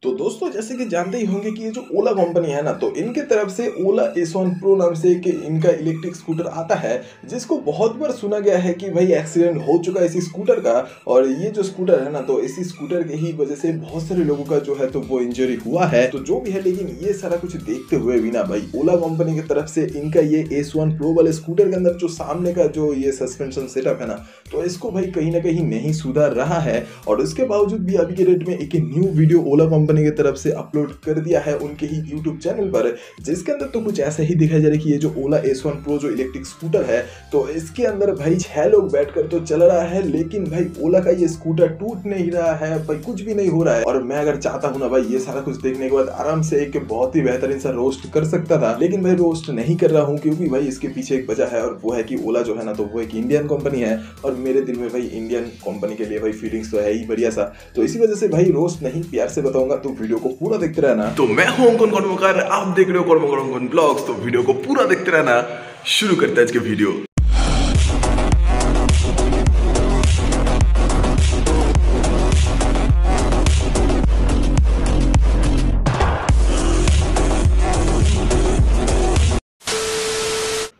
तो दोस्तों जैसे कि जानते ही होंगे कि ये जो ओला कंपनी है ना, तो इनके तरफ से ओला एस1 प्रो नाम से एक इनका इलेक्ट्रिक स्कूटर आता है, जिसको बहुत बार सुना गया है कि भाई एक्सीडेंट हो चुका है इसी स्कूटर का। और ये जो स्कूटर है ना, तो इसी स्कूटर के ही वजह से बहुत सारे लोगों का जो है तो वो इंजरी हुआ है। तो जो भी है, लेकिन ये सारा कुछ देखते हुए भी ना भाई ओला कंपनी की तरफ से इनका ये एस1 प्रो वाले स्कूटर के अंदर जो सामने का जो ये सस्पेंशन सेटअप है ना, तो इसको भाई कहीं ना कहीं नहीं सुधार रहा है। और उसके बावजूद भी अभी के डेट में एक न्यू वीडियो ओला कंपनी की तरफ से अपलोड कर दिया है उनके ही YouTube चैनल पर, जिसके अंदर तो कुछ ऐसा ही दिखाई जा रहा है कि ये जो ओला एस1 प्रो जो इलेक्ट्रिक स्कूटर है, तो इसके अंदर भाई 6 लोग बैठकर तो चल रहा है, लेकिन भाई ओला का ये स्कूटर टूट नहीं रहा है भाई, कुछ भी नहीं हो रहा है। और मैं अगर चाहता हूं ना भाई, ये सारा कुछ देखने के बाद आराम से एक बहुत ही बेहतरीन सा रोस्ट कर सकता था, लेकिन भाई रोस्ट नहीं कर रहा हूं, क्योंकि भाई इसके पीछे एक वजह है, और वो है कि ओला जो है ना, तो वो एक इंडियन कंपनी है, और मेरे दिल में भाई इंडियन कंपनी के लिए भाई फीलिंग्स तो है ही बढ़िया सा। तो इसी वजह से भाई रोस्ट नहीं, प्यार से बताऊंगा, तो वीडियो को पूरा देखते रहना। तो मैं हूं अंकुन कर्मकार, आप देख रहे हो कर्मकर ब्लॉग्स, तो वीडियो को पूरा देखते रहना। शुरू करते हैं आज के वीडियो।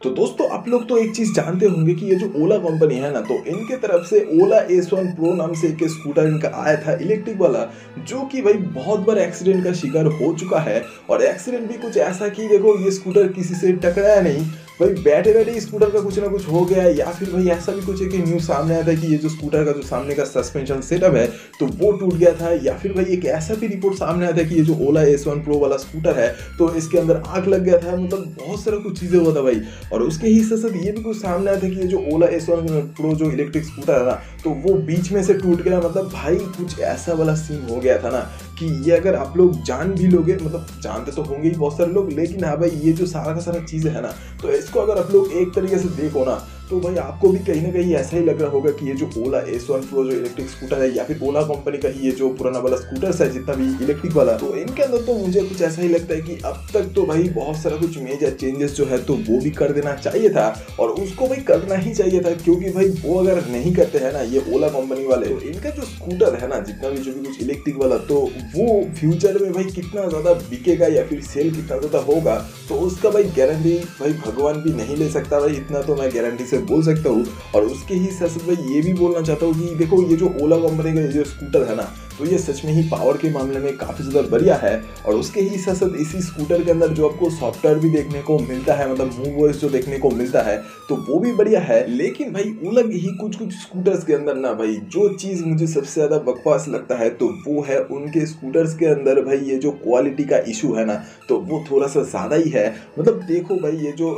तो दोस्तों आप लोग तो एक चीज जानते होंगे कि ये जो ओला कंपनी है ना, तो इनके तरफ से ओला एस1 प्रो नाम से एक स्कूटर इनका आया था इलेक्ट्रिक वाला, जो कि भाई बहुत बार एक्सीडेंट का शिकार हो चुका है। और एक्सीडेंट भी कुछ ऐसा कि देखो ये स्कूटर किसी से टकराया नहीं भाई, बैठे बैठे स्कूटर का कुछ ना कुछ हो गया, या फिर भाई ऐसा भी कुछ है कि न्यूज सामने आया था कि ये जो स्कूटर का जो सामने का सस्पेंशन सेटअप है तो वो टूट गया था, या फिर भाई एक ऐसा भी रिपोर्ट सामने आया था कि ये जो ओला एस1 प्रो वाला स्कूटर है तो इसके अंदर आग लग गया था। मतलब बहुत सारा कुछ चीजें हुआ था भाई। और उसके ही साथ ये भी कुछ सामने आया था कि ये जो ओला एस1 प्रो जो इलेक्ट्रिक स्कूटर है ना, तो वो बीच में से टूट गया। मतलब भाई कुछ ऐसा वाला सीन हो गया था ना कि ये अगर आप लोग जान भी लोगे, मतलब जानते तो होंगे ही बहुत सारे लोग, लेकिन हाँ भाई ये जो सारा का सारा चीज़ है ना, तो इसको अगर आप लोग एक तरीके से देखो ना, तो भाई आपको भी कहीं ना कहीं ऐसा ही लग रहा होगा कि ये जो ओला एस1 प्रो जो इलेक्ट्रिक स्कूटर है, या फिर ओला कंपनी का ही ये जो पुराना वाला स्कूटर्स है जितना भी इलेक्ट्रिक वाला, तो इनके अंदर तो मुझे कुछ ऐसा ही लगता है कि अब तक तो भाई बहुत सारा कुछ मेजर चेंजेस जो है तो वो भी कर देना चाहिए था, और उसको भाई करना ही चाहिए था, क्योंकि भाई वो अगर नहीं करते हैं ना ये ओला कंपनी वाले, तो इनका जो स्कूटर है ना, जितना भी जो भी कुछ इलेक्ट्रिक वाला, तो वो फ्यूचर में भाई कितना ज्यादा बिकेगा या फिर सेल कितना ज्यादा होगा, तो उसका भाई गारंटी भाई भगवान भी नहीं ले सकता भाई, इतना तो मैं गारंटी से बोल सकता हूँ। और उसके ही साथ साथ भाई ये भी बोलना चाहता हूँ कि देखो ये जो ओला कंपनी का जो स्कूटर है ना, तो ये सच में ही पावर के मामले में काफी ज्यादा बढ़िया है। और उसके ही साथ साथ इसी स्कूटर के अंदर जो आपको सॉफ्टवेयर भी देखने को मिलता है, मतलब मूव वॉइस जो देखने को मिलता है, तो वो भी बढ़िया है। लेकिन भाई ओला के ही कुछ कुछ स्कूटर्स के अंदर ना भाई जो चीज मुझे सबसे ज्यादा बकवास लगता है, तो वो है उनके स्कूटर्स के अंदर भाई ये जो क्वालिटी का इशू है ना, तो वो थोड़ा सा ज्यादा ही है। मतलब देखो भाई ये जो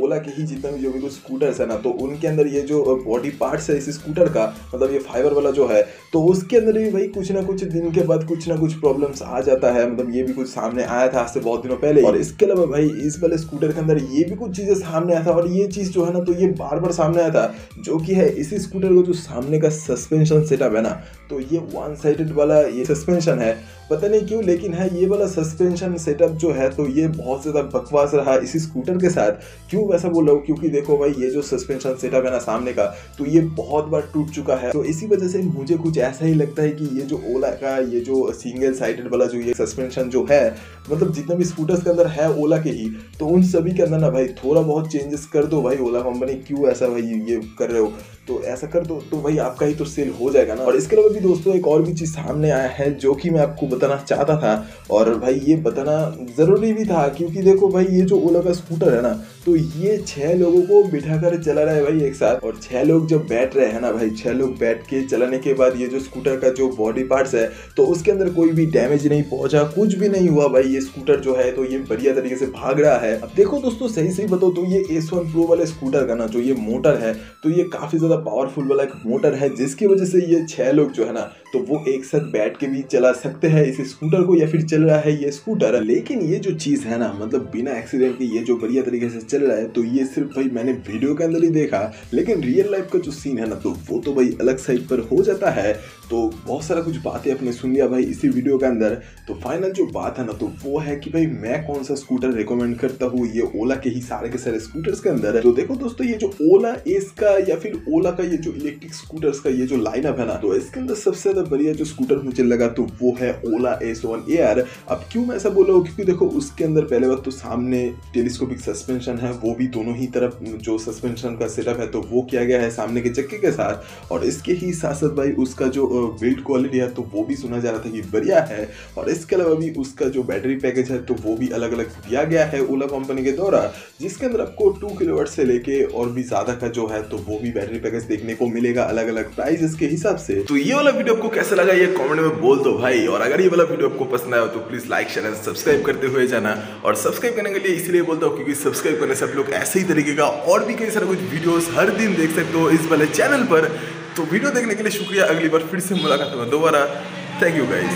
ओला के ही जितना भी जो भी कुछ स्कूटर्स है ना, तो उनके अंदर ये जो बॉडी पार्ट्स है इस स्कूटर का, मतलब ये फाइबर वाला जो है, तो उसके अंदर भी भाई कुछ ना कुछ दिन के बाद कुछ ना कुछ प्रॉब्लम्स आ जाता है। मतलब ये भी कुछ सामने आया था आज से बहुत दिनों पहले। और इसके अलावा भाई इस वाले स्कूटर के अंदर ये भी कुछ चीजें सामने आया था, और ये चीज जो है ना, तो ये बार बार सामने आया था, जो कि है इसी स्कूटर का जो सामने का सस्पेंशन सेटअप है ना, तो ये वन साइडेड वाला ये सस्पेंशन है, पता नहीं क्यों, लेकिन है ये वाला सस्पेंशन सेटअप जो है तो ये बहुत ज्यादा बकवास रहा इसी स्कूटर के साथ। क्यों वैसा बोल रहा हूँ, क्योंकि देखो भाई ये जो सस्पेंशन सेटअप है ना सामने का, तो ये बहुत बार टूट चुका है। तो इसी वजह से मुझे कुछ ऐसा ही लगता है कि ये जो ओला का ये जो सिंगल साइडेड वाला जो ये सस्पेंशन जो है, मतलब जितने भी स्कूटर्स के अंदर है ओला के ही, तो उन सभी के अंदर ना भाई थोड़ा बहुत चेंजेस कर दो भाई ओला कंपनी, क्यों ऐसा भाई ये कर रहे हो, तो ऐसा कर दो तो भाई आपका ही तो सेल हो जाएगा ना। और इसके अलावा भी दोस्तों एक और भी चीज सामने आया है जो कि मैं आपको बताना चाहता था, और भाई ये बताना जरूरी भी था, क्योंकि देखो भाई ये जो ओला का स्कूटर है ना, तो ये 6 लोगों को बिठाकर चला रहा है भाई एक साथ, और 6 लोग जब बैठ रहे हैं ना भाई, 6 लोग बैठ के चलाने के बाद ये जो स्कूटर का जो बॉडी पार्ट्स है, तो उसके अंदर कोई भी डैमेज नहीं पहुंचा, कुछ भी नहीं हुआ भाई, ये स्कूटर जो है तो ये बढ़िया तरीके से भाग रहा है। अब देखो दोस्तों सही सही बताओ तो ये एस1 प्रो वाले स्कूटर का ना जो ये मोटर है, तो ये काफी ज्यादा पावरफुल वाला एक मोटर है, जिसकी वजह से ये 6 लोग जो है ना, तो वो एक साथ बैठ के भी चला सकते हैं इस स्कूटर को, या फिर चल रहा है ये स्कूटर। लेकिन ये जो चीज है ना, मतलब बिना एक्सीडेंट के ये जो बढ़िया तरीके से चल रहा है, तो ये सिर्फ भाई मैंने वीडियो के अंदर ही देखा, लेकिन रियल लाइफ का जो सीन है ना, तो वो तो भाई अलग साइड पर हो जाता है। तो बहुत सारा कुछ बातें अपने सुन लिया भाई इसी वीडियो के अंदर। तो फाइनल जो बात है ना, तो वो है कि भाई मैं कौन सा स्कूटर रिकमेंड करता हूँ ये ओला के ही सारे के सारे स्कूटर्स के अंदर। तो देखो दोस्तों ये जो ओला एस का या फिर ओला का ये जो इलेक्ट्रिक स्कूटर्स का ये जो लाइनअप है ना, तो इसके अंदर सबसे ज़्यादा बढ़िया जो स्कूटर मुझे लगा तो वो है ओला S1 Air। अब क्यों मैं ऐसा बोल रहा हूँ, क्योंकि देखो उसके अंदर पहले बात तो सामने टेलीस्कोपिक सस्पेंशन है, वो भी दोनों ही तरफ जो सस्पेंशन का सेटअप है तो वो किया गया है सामने के चक्के के साथ। और इसके ही साथ साथ भाई उसका जो बिल्ड क्वालिटी है तो वो भी सुना जा रहा था कि बढ़िया है। और इसके अलावा भी उसका जो बैटरी पैकेज है तो वो भी अलग अलग दिया गया है ओला कंपनी के द्वारा, जिसके अंदर आपको 2 किलोवाट से लेके और भी ज्यादा का जो है तो वो भी बैटरी पैकेज देखने को मिलेगा अलग अलग प्राइस के हिसाब से। तो ये वाला वीडियो आपको कैसा लगा ये कमेंट में बोल दो भाई। और अगर ये वाला वीडियो आपको पसंद आया तो please like share and subscribe करते हुए जाना। और सब्सक्राइब करने के लिए इसलिए बोलता हूँ क्योंकि सब्सक्राइब करने से आप लोग ऐसे ही तरीके का और भी कई सारे कुछ वीडियोस हर दिन देख सकते हो इस वाले चैनल पर। तो वीडियो देखने के लिए शुक्रिया, अगली बार फिर से मुलाकात होगा दोबारा। Thank you guys.